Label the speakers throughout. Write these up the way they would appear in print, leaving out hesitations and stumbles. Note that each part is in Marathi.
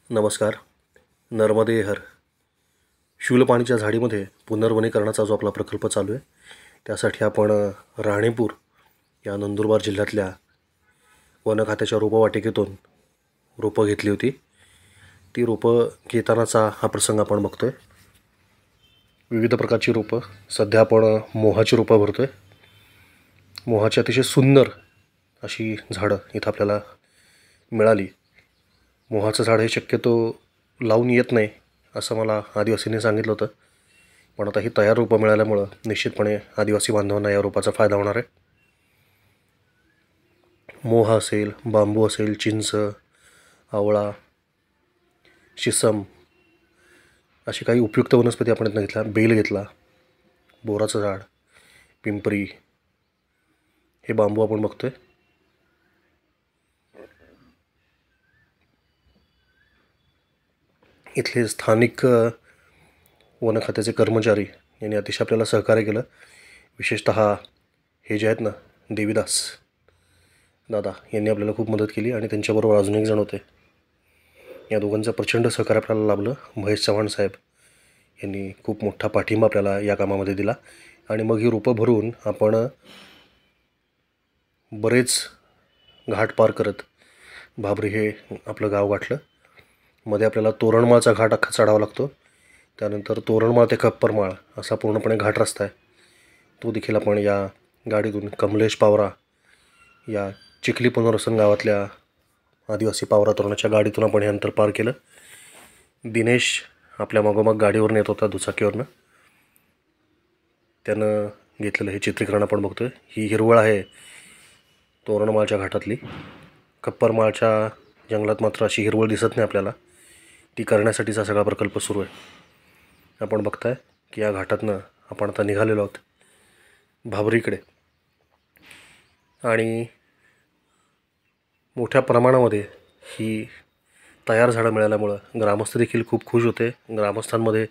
Speaker 1: नमस्कार. नर्मदे हर. शूलपाणीच्या झाडीमध्ये पुनर्वनीकरणाचा जो आपला प्रकल्प चालू आहे त्यासाठी आपण राणीपूर या नंदुरबार जिल्ह्यातल्या वन खात्याच्या रोपवाटिकेतून रोपं घेतली होती. ती रोपं घेतानाचा हा प्रसंग आपण बघतोय. विविध प्रकारची रोपं. सध्या आपण मोहाची रोपं भरतोय. मोहाची अतिशय सुंदर अशी झाडं इथं आपल्याला मिळाली. मोहाचं झाड हे शक्यतो लावून येत नाही असं मला आदिवासींनी सांगितलं होतं, पण आता ही तयार रोपं मिळाल्यामुळं निश्चितपणे आदिवासी बांधवांना या रोपाचा फायदा होणार आहे. मोह असेल, बांबू असेल, चिंच, आवळा, शिसम अशी काही उपयुक्त वनस्पती आपण इथनं घेतल्या. बेल घेतला, बोराचं झाड, पिंपरी, हे बांबू आपण बघतोय. इथले स्थानिक वन खात्याचे कर्मचारी यांनी अतिशय आपल्याला सहकार्य केलं. विशेषतः हे जे आहेत ना, देवीदास दादा यांनी आपल्याला खूप मदत केली आणि त्यांच्याबरोबर अजून एक जण होते. या दोघांचं प्रचंड सहकार्य आपल्याला लाभलं. महेश चव्हाण साहेब यांनी खूप मोठा पाठिंबा आपल्याला या कामामध्ये दिला आणि मग ही रोपं भरून आपण बरेच घाट पार करत भाबरी हे आपलं गाव गाठलं. मध्ये आपल्याला तोरणमाळचा घाट अख्खा चढावा लागतो. त्यानंतर तोरणमाळ ते खप्परमाळ असा पूर्णपणे घाट रस्ता आहे. तो देखील आपण या गाडीतून कमलेश पावरा या चिखली पुनर्वसन गावातल्या आदिवासी पावरा तरुणाच्या गाडीतून आपण हे अंतर पार केलं. दिनेश आपल्या मागोमाग गाडीवरून येत होता दुचाकीवरनं. त्यानं घेतलेलं हे चित्रीकरण आपण बघतोय. ही हिरवळ आहे तोरणमाळच्या घाटातली. खप्परमाळच्या जंगलात मात्र अशी हिरवळ दिसत नाही आपल्याला. ती करण्यासाठीचा सगळा प्रकल्प सुरू आहे. आपण बघताय की या घाटातनं आपण आता निघालेलो आहोत भाबरीकडे आणि मोठ्या प्रमाणामध्ये ही तयार झाडं मिळाल्यामुळं ग्रामस्थ देखील खूप खुश होते. ग्रामस्थांमध्ये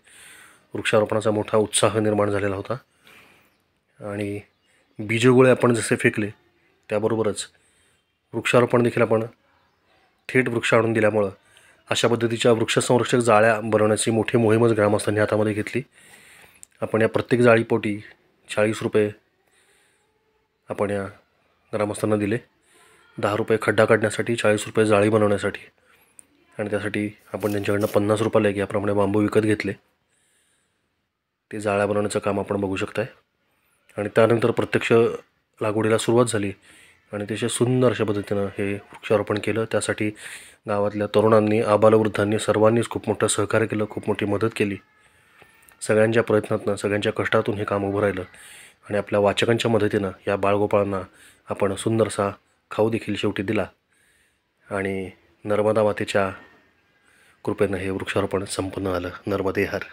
Speaker 1: वृक्षारोपणाचा मोठा उत्साह निर्माण झालेला होता आणि बीजगोळे आपण जसे फेकले त्याबरोबरच वृक्षारोपण देखील आपण थेट वृक्ष आणून दिल्यामुळं अशा पद्धतीच्या वृक्षसंरक्षक जाळ्या बनवण्याची मोठी मोहीमच ग्रामस्थांनी हातामध्ये घेतली. आपण या प्रत्येक जाळीपोटी 40 रुपये आपण या ग्रामस्थांना दिले. 10 रुपये खड्डा काढण्यासाठी, 40 रुपये जाळी बनवण्यासाठी आणि त्यासाठी आपण त्यांच्याकडनं 50 रुपयाला एक याप्रमाणे बांबू विकत घेतले. ते जाळ्या बनवण्याचं काम आपण बघू शकताय आणि त्यानंतर प्रत्यक्ष लागवडीला सुरुवात झाली आणि त्याच्या सुंदर अशा पद्धतीनं हे वृक्षारोपण केलं. त्यासाठी गावातल्या तरुणांनी, आबालवृद्धांनी सर्वांनीच खूप मोठं सहकार्य केलं, खूप मोठी मदत केली. सगळ्यांच्या प्रयत्नातनं, सगळ्यांच्या कष्टातून हे काम उभं राहिलं आणि आपल्या वाचकांच्या मदतीनं या बाळगोपाळांना आपण सुंदरसा खाऊ देखील शेवटी दिला आणि नर्मदा मातेच्या कृपेनं हे वृक्षारोपण संपन्न झालं. नर्मदे हर.